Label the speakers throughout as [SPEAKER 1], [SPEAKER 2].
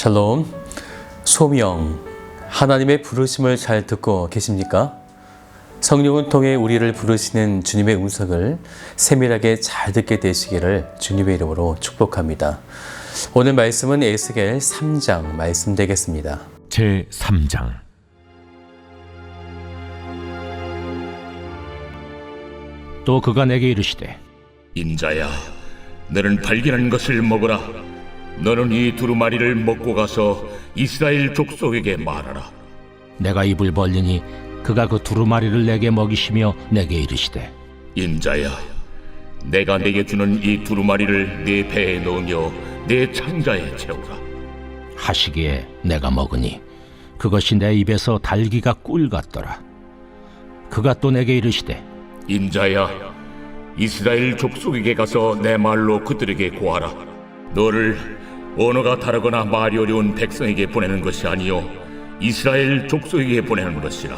[SPEAKER 1] 샬롬, 소명, 하나님의 부르심을 잘 듣고 계십니까? 성령을 통해 우리를 부르시는 주님의 음성을 세밀하게 잘 듣게 되시기를 주님의 이름으로 축복합니다. 오늘 말씀은 에스겔 3장 말씀 되겠습니다.
[SPEAKER 2] 제 3장. 또 그가 내게 이르시되,
[SPEAKER 3] 인자야, 너는 발견한 것을 먹어라. 너는 이 두루마리를 먹고 가서 이스라엘 족속에게 말하라.
[SPEAKER 2] 내가 입을 벌리니 그가 그 두루마리를 내게 먹이시며 내게 이르시되,
[SPEAKER 3] 인자야, 내가 내게 주는 이 두루마리를 네 배에 넣으며 내 창자에 채우라.
[SPEAKER 2] 하시기에 내가 먹으니 그것이 내 입에서 달기가 꿀 같더라. 그가 또 내게 이르시되,
[SPEAKER 3] 인자야, 이스라엘 족속에게 가서 내 말로 그들에게 고하라. 너를 언어가 다르거나 말이 어려운 백성에게 보내는 것이 아니요 이스라엘 족속에게 보내는 것이라.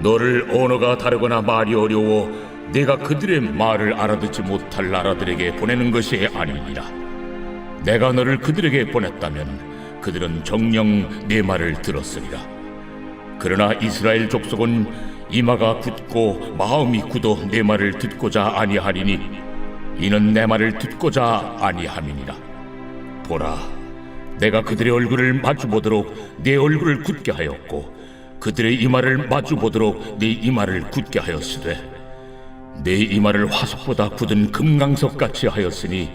[SPEAKER 3] 너를 언어가 다르거나 말이 어려워 내가 그들의 말을 알아듣지 못할 나라들에게 보내는 것이 아니니라. 내가 너를 그들에게 보냈다면 그들은 정녕 내 말을 들었으리라. 그러나 이스라엘 족속은 이마가 굳고 마음이 굳어 내 말을 듣고자 아니하리니 이는 내 말을 듣고자 아니함이니라. 보라, 내가 그들의 얼굴을 마주보도록 내 얼굴을 굳게 하였고 그들의 이마를 마주보도록 내 이마를 굳게 하였으되 내 이마를 화석보다 굳은 금강석같이 하였으니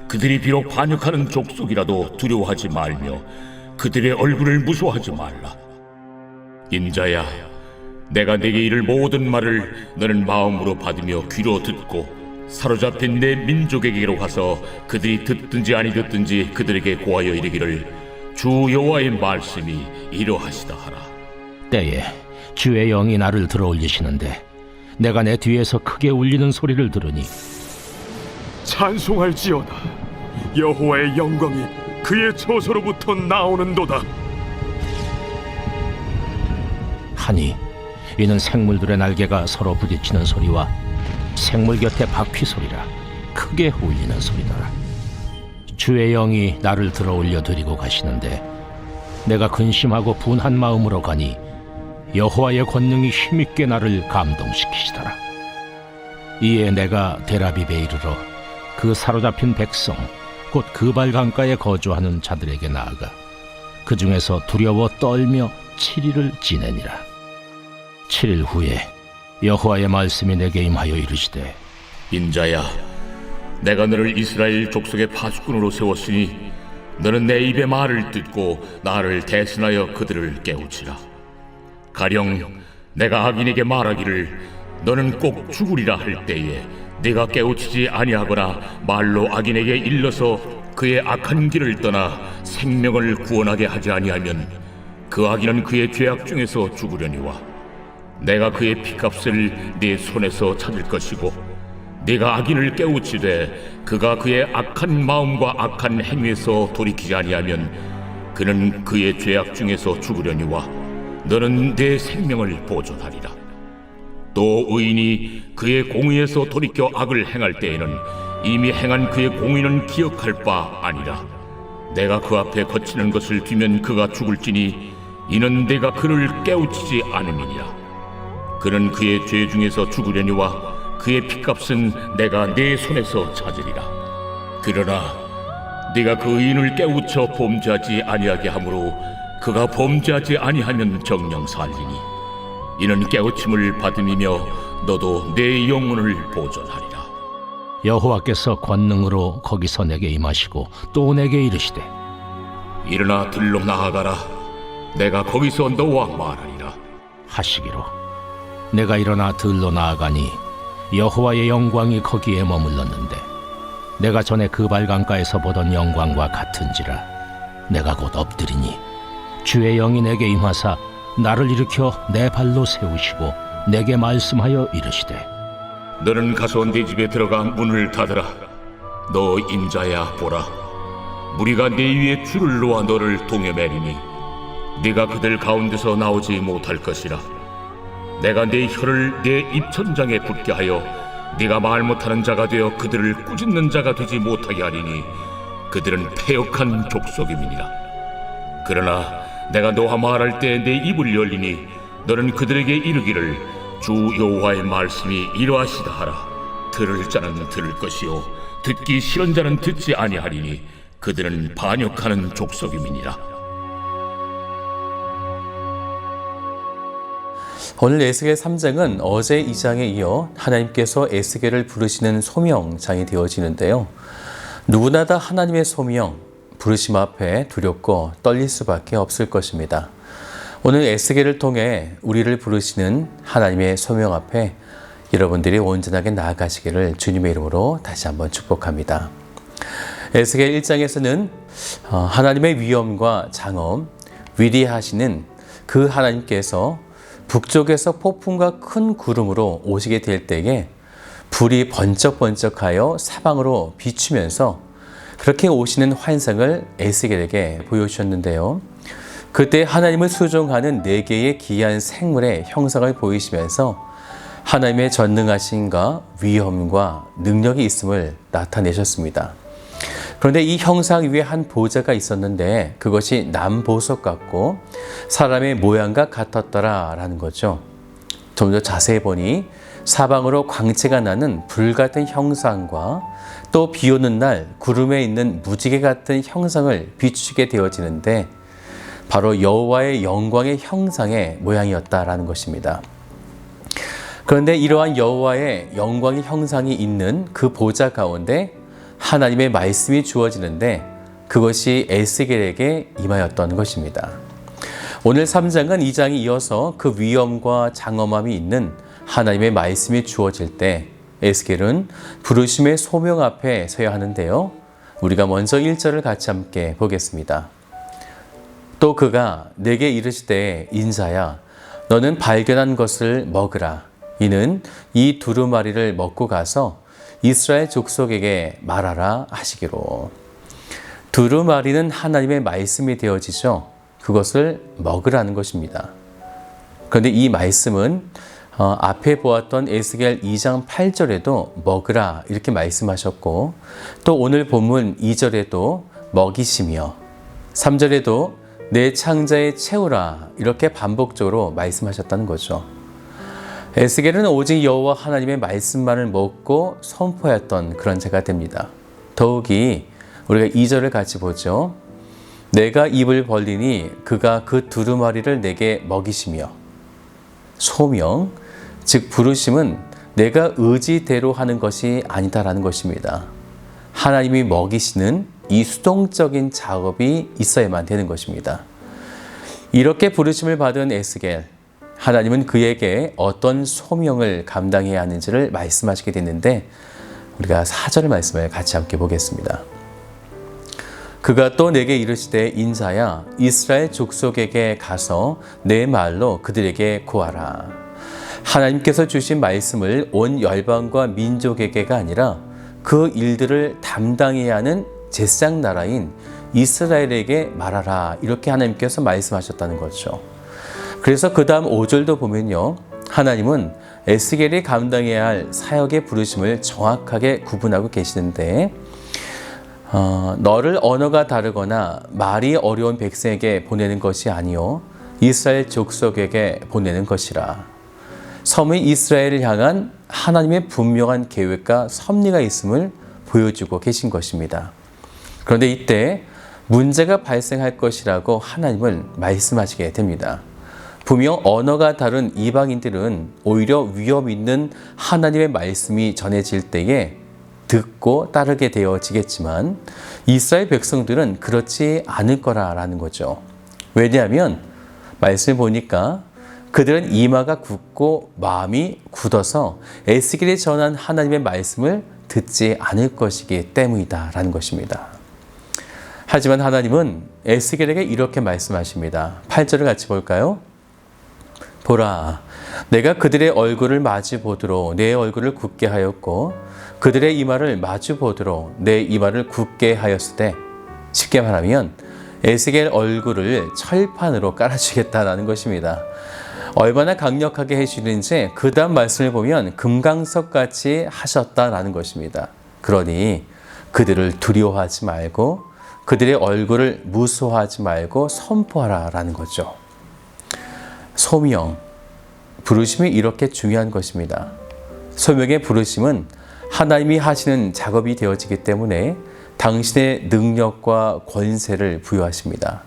[SPEAKER 3] 그들이 비록 반역하는 족속이라도 두려워하지 말며 그들의 얼굴을 무서워하지 말라. 인자야, 내가 내게 이를 모든 말을 너는 마음으로 받으며 귀로 듣고 사로잡힌 내 민족에게로 가서 그들이 듣든지 아니 듣든지 그들에게 고하여 이르기를 주 여호와의 말씀이 이러하시다 하라.
[SPEAKER 2] 때에 주의 영이 나를 들어올리시는데 내가 내 뒤에서 크게 울리는 소리를 들으니,
[SPEAKER 4] 찬송할지어다. 여호와의 영광이 그의 처소로부터 나오는도다.
[SPEAKER 2] 하니 이는 생물들의 날개가 서로 부딪히는 소리와 생물 곁에 바퀴 소리라 크게 울리는 소리더라. 주의 영이 나를 들어올려 드리고 가시는데 내가 근심하고 분한 마음으로 가니 여호와의 권능이 힘있게 나를 감동시키시더라. 이에 내가 데라비베 이르러 그 사로잡힌 백성 곧 그발 강가에 거주하는 자들에게 나아가 그 중에서 두려워 떨며 7일을 지내니라. 7일 후에 여호와의 말씀이 내게 임하여 이르시되,
[SPEAKER 3] 인자야, 내가 너를 이스라엘 족속의 파수꾼으로 세웠으니 너는 내 입의 말을 듣고 나를 대신하여 그들을 깨우치라. 가령 내가 악인에게 말하기를 너는 꼭 죽으리라 할 때에 네가 깨우치지 아니하거나 말로 악인에게 일러서 그의 악한 길을 떠나 생명을 구원하게 하지 아니하면 그 악인은 그의 죄악 중에서 죽으려니와 내가 그의 피값을 네 손에서 찾을 것이고 네가 악인을 깨우치되 그가 그의 악한 마음과 악한 행위에서 돌이키지 아니하면 그는 그의 죄악 중에서 죽으려니와 너는 내 생명을 보존하리라. 또 의인이 그의 공의에서 돌이켜 악을 행할 때에는 이미 행한 그의 공의는 기억할 바 아니라 내가 그 앞에 거치는 것을 두면 그가 죽을지니 이는 내가 그를 깨우치지 않음이니라. 그는 그의 죄 중에서 죽으려니와 그의 피값은 내가 내 손에서 찾으리라. 그러나 네가 그 의인을 깨우쳐 범죄하지 아니하게 하므로 그가 범죄하지 아니하면 정녕 살리니 이는 깨우침을 받음이며 너도 내 영혼을 보존하리라.
[SPEAKER 2] 여호와께서 권능으로 거기서 내게 임하시고 또 내게 이르시되,
[SPEAKER 3] 일어나 들로 나아가라. 내가 거기서 너와 말하리라.
[SPEAKER 2] 하시기로 내가 일어나 들로 나아가니 여호와의 영광이 거기에 머물렀는데 내가 전에 그발 강가에서 보던 영광과 같은지라. 내가 곧 엎드리니 주의 영이 내게 임하사 나를 일으켜 내 발로 세우시고 내게 말씀하여 이르시되,
[SPEAKER 3] 너는 가서 네 집에 들어가 문을 닫으라. 너 인자야, 보라, 무리가 네 위에 줄을 놓아 너를 동여매리니 네가 그들 가운데서 나오지 못할 것이라. 내가 네 혀를 내 입천장에 붙게 하여 네가 말 못하는 자가 되어 그들을 꾸짖는 자가 되지 못하게 하리니 그들은 패역한 족속임이니라. 그러나 내가 너와 말할 때 내 입을 열리니 너는 그들에게 이르기를 주 여호와의 말씀이 이러하시다 하라. 들을 자는 들을 것이요 듣기 싫은 자는 듣지 아니하리니 그들은 반역하는 족속임이니라.
[SPEAKER 1] 오늘 에스겔 3장은 어제 2장에 이어 하나님께서 에스겔을 부르시는 소명장이 되어지는데요. 누구나 다 하나님의 소명, 부르심 앞에 두렵고 떨릴 수밖에 없을 것입니다. 오늘 에스겔을 통해 우리를 부르시는 하나님의 소명 앞에 여러분들이 온전하게 나아가시기를 주님의 이름으로 다시 한번 축복합니다. 에스겔 1장에서는 하나님의 위엄과 장엄, 위대하시는 그 하나님께서 북쪽에서 폭풍과 큰 구름으로 오시게 될 때에 불이 번쩍번쩍하여 사방으로 비추면서 그렇게 오시는 환상을 에스겔에게 보여주셨는데요. 그때 하나님을 수종하는 4개의 귀한 생물의 형상을 보이시면서 하나님의 전능하심과 위엄과 능력이 있음을 나타내셨습니다. 그런데 이 형상 위에 한 보좌가 있었는데 그것이 남보석 같고 사람의 모양과 같았더라라는 거죠. 좀 더 자세히 보니 사방으로 광채가 나는 불 같은 형상과 또 비 오는 날 구름에 있는 무지개 같은 형상을 비추게 되어지는데 바로 여호와의 영광의 형상의 모양이었다라는 것입니다. 그런데 이러한 여호와의 영광의 형상이 있는 그 보좌 가운데 하나님의 말씀이 주어지는데 그것이 에스겔에게 임하였던 것입니다. 오늘 3장은 2장에 이어서 그 위엄과 장엄함이 있는 하나님의 말씀이 주어질 때 에스겔은 부르심의 소명 앞에 서야 하는데요. 우리가 먼저 1절을 같이 함께 보겠습니다. 또 그가 내게 이르시되 인자야 너는 발견한 것을 먹으라. 이는 이 두루마리를 먹고 가서 이스라엘 족속에게 말하라 하시기로. 두루마리는 하나님의 말씀이 되어지죠. 그것을 먹으라는 것입니다. 그런데 이 말씀은 앞에 보았던 에스겔 2장 8절에도 먹으라 이렇게 말씀하셨고 또 오늘 본문 2절에도 먹이시며 3절에도 내 창자에 채우라 이렇게 반복적으로 말씀하셨다는 거죠. 에스겔은 오직 여호와 하나님의 말씀만을 먹고 선포했던 그런 자가 됩니다. 더욱이 우리가 2절을 같이 보죠. 내가 입을 벌리니 그가 그 두루마리를 내게 먹이시며 소명, 즉 부르심은 내가 의지대로 하는 것이 아니다라는 것입니다. 하나님이 먹이시는 이 수동적인 작업이 있어야만 되는 것입니다. 이렇게 부르심을 받은 에스겔, 하나님은 그에게 어떤 소명을 감당해야 하는지를 말씀하시게 됐는데 우리가 4절 말씀을 같이 함께 보겠습니다. 그가 또 내게 이르시되 인자야 이스라엘 족속에게 가서 내 말로 그들에게 고하라. 하나님께서 주신 말씀을 온 열방과 민족에게가 아니라 그 일들을 담당해야 하는 제사장 나라인 이스라엘에게 말하라. 이렇게 하나님께서 말씀하셨다는 거죠. 그래서 그 다음 5절도 보면요. 하나님은 에스겔이 감당해야 할 사역의 부르심을 정확하게 구분하고 계시는데 너를 언어가 다르거나 말이 어려운 백성에게 보내는 것이 아니요 이스라엘 족속에게 보내는 것이라. 섬의 이스라엘을 향한 하나님의 분명한 계획과 섭리가 있음을 보여주고 계신 것입니다. 그런데 이때 문제가 발생할 것이라고 하나님은 말씀하시게 됩니다. 분명 언어가 다른 이방인들은 오히려 위험 있는 하나님의 말씀이 전해질 때에 듣고 따르게 되어지겠지만 이스라엘 백성들은 그렇지 않을 거라는 거죠. 왜냐하면 말씀을 보니까 그들은 이마가 굳고 마음이 굳어서 에스겔이 전한 하나님의 말씀을 듣지 않을 것이기 때문이다라는 것입니다. 하지만 하나님은 에스겔에게 이렇게 말씀하십니다. 8절을 같이 볼까요? 보라, 내가 그들의 얼굴을 마주 보도록 내 얼굴을 굳게 하였고 그들의 이마를 마주 보도록 내 이마를 굳게 하였으되 쉽게 말하면 에스겔 얼굴을 철판으로 깔아주겠다라는 것입니다. 얼마나 강력하게 해주는지 그 다음 말씀을 보면 금강석같이 하셨다라는 것입니다. 그러니 그들을 두려워하지 말고 그들의 얼굴을 무수하지 말고 선포하라라는 거죠. 소명, 부르심이 이렇게 중요한 것입니다. 소명의 부르심은 하나님이 하시는 작업이 되어지기 때문에 당신의 능력과 권세를 부여하십니다.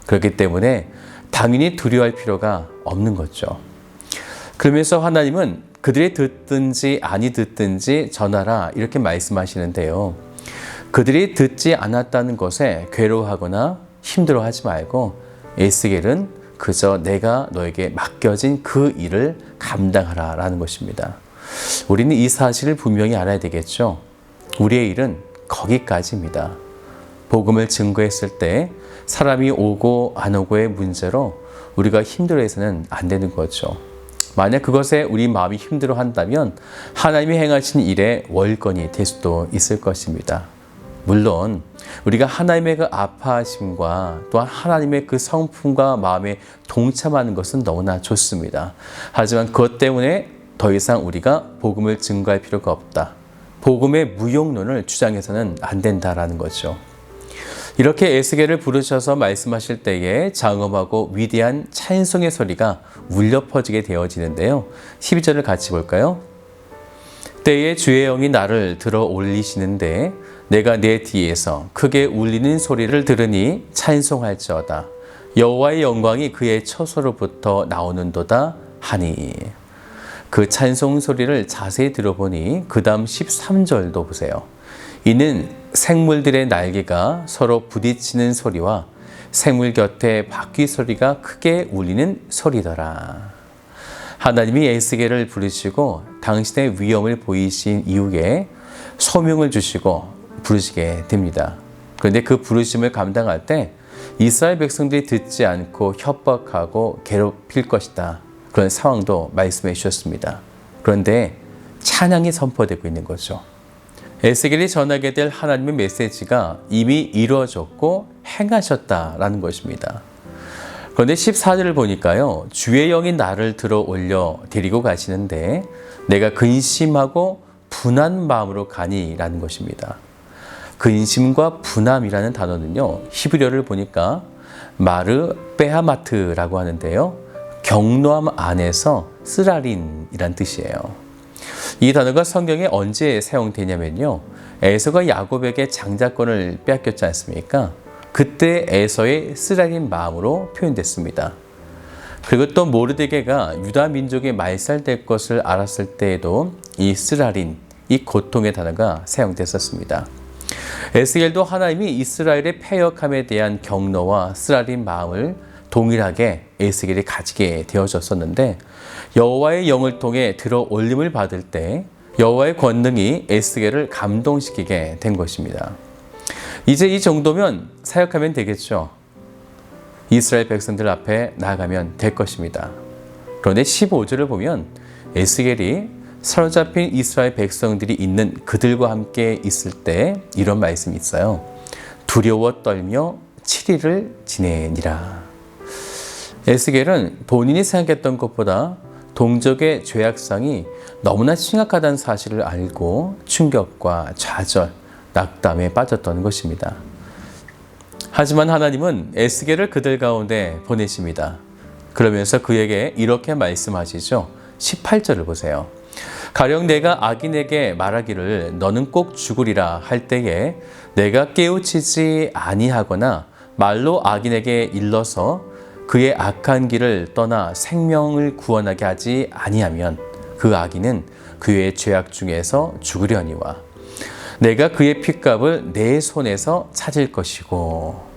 [SPEAKER 1] 그렇기 때문에 당연히 두려워할 필요가 없는 거죠. 그러면서 하나님은 그들이 듣든지 아니 듣든지 전하라 이렇게 말씀하시는데요. 그들이 듣지 않았다는 것에 괴로워하거나 힘들어하지 말고 에스겔은 그저 내가 너에게 맡겨진 그 일을 감당하라라는 것입니다. 우리는 이 사실을 분명히 알아야 되겠죠. 우리의 일은 거기까지입니다. 복음을 증거했을 때 사람이 오고 안 오고의 문제로 우리가 힘들어해서는 안 되는 거죠. 만약 그것에 우리 마음이 힘들어한다면 하나님이 행하신 일의 월권이 될 수도 있을 것입니다. 물론 우리가 하나님의 그 아파하심과 또한 하나님의 그 성품과 마음에 동참하는 것은 너무나 좋습니다. 하지만 그것 때문에 더 이상 우리가 복음을 증거할 필요가 없다. 복음의 무용론을 주장해서는 안 된다라는 거죠. 이렇게 에스겔을 부르셔서 말씀하실 때에 장엄하고 위대한 찬송의 소리가 울려 퍼지게 되어지는데요. 12절을 같이 볼까요? 때에 주의 영이 나를 들어 올리시는데 내가 내 뒤에서 크게 울리는 소리를 들으니 찬송할지어다. 여호와의 영광이 그의 처소로부터 나오는도다 하니. 그 찬송 소리를 자세히 들어보니 그 다음 13절도 보세요. 이는 생물들의 날개가 서로 부딪히는 소리와 생물 곁에 바퀴 소리가 크게 울리는 소리더라. 하나님이 에스겔을 부르시고 당신의 위엄을 보이신 이후에 소명을 주시고 부르시게 됩니다. 그런데 그 부르심을 감당할 때 이스라엘 백성들이 듣지 않고 협박하고 괴롭힐 것이다. 그런 상황도 말씀해 주셨습니다. 그런데 찬양이 선포되고 있는 거죠. 에스겔이 전하게 될 하나님의 메시지가 이미 이루어졌고 행하셨다라는 것입니다. 그런데 14절을 보니까요. 주의 영이 나를 들어 올려 데리고 가시는데 내가 근심하고 분한 마음으로 가니라는 것입니다. 근심과 분함이라는 단어는요. 히브리어를 보니까 마르 베하마트라고 하는데요. 경노함 안에서 쓰라린이란 뜻이에요. 이 단어가 성경에 언제 사용되냐면요. 에서가 야곱에게 장자권을 빼앗겼지 않습니까? 그때 에서의 쓰라린 마음으로 표현됐습니다. 그리고 또 모르드게가 유다 민족의 말살될 것을 알았을 때에도 이 쓰라린, 이 고통의 단어가 사용됐었습니다. 에스겔도 하나님이 이스라엘의 패역함에 대한 경노와 쓰라린 마음을 동일하게 에스겔이 가지게 되어졌었는데 여호와의 영을 통해 들어 올림을 받을 때 여호와의 권능이 에스겔을 감동시키게 된 것입니다. 이제 이 정도면 사역하면 되겠죠. 이스라엘 백성들 앞에 나아가면 될 것입니다. 그런데 15절을 보면 에스겔이 사로잡힌 이스라엘 백성들이 있는 그들과 함께 있을 때 이런 말씀이 있어요. 두려워 떨며 7일을 지내니라. 에스겔은 본인이 생각했던 것보다 동족의 죄악상이 너무나 심각하다는 사실을 알고 충격과 좌절, 낙담에 빠졌던 것입니다. 하지만 하나님은 에스겔을 그들 가운데 보내십니다. 그러면서 그에게 이렇게 말씀하시죠. 18절을 보세요. 가령 내가 악인에게 말하기를 너는 꼭 죽으리라 할 때에 내가 깨우치지 아니하거나 말로 악인에게 일러서 그의 악한 길을 떠나 생명을 구원하게 하지 아니하면 그 악인은 그의 죄악 중에서 죽으려니와 내가 그의 핏값을 내 손에서 찾을 것이고.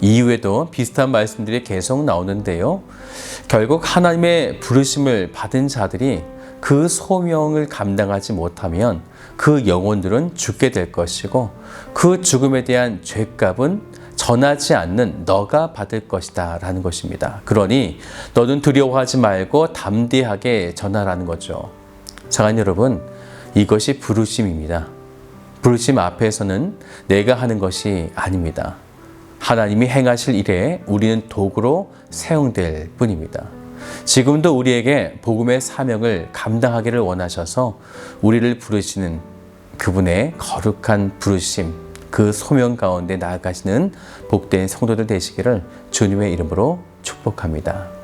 [SPEAKER 1] 이후에도 비슷한 말씀들이 계속 나오는데요. 결국 하나님의 부르심을 받은 자들이 그 소명을 감당하지 못하면 그 영혼들은 죽게 될 것이고 그 죽음에 대한 죄값은 전하지 않는 너가 받을 것이다 라는 것입니다. 그러니 너는 두려워하지 말고 담대하게 전하라는 거죠. 사랑하는 여러분, 이것이 부르심입니다. 부르심 앞에서는 내가 하는 것이 아닙니다. 하나님이 행하실 일에 우리는 도구로 사용될 뿐입니다. 지금도 우리에게 복음의 사명을 감당하기를 원하셔서 우리를 부르시는 그분의 거룩한 부르심, 그 소명 가운데 나아가시는 복된 성도들 되시기를 주님의 이름으로 축복합니다.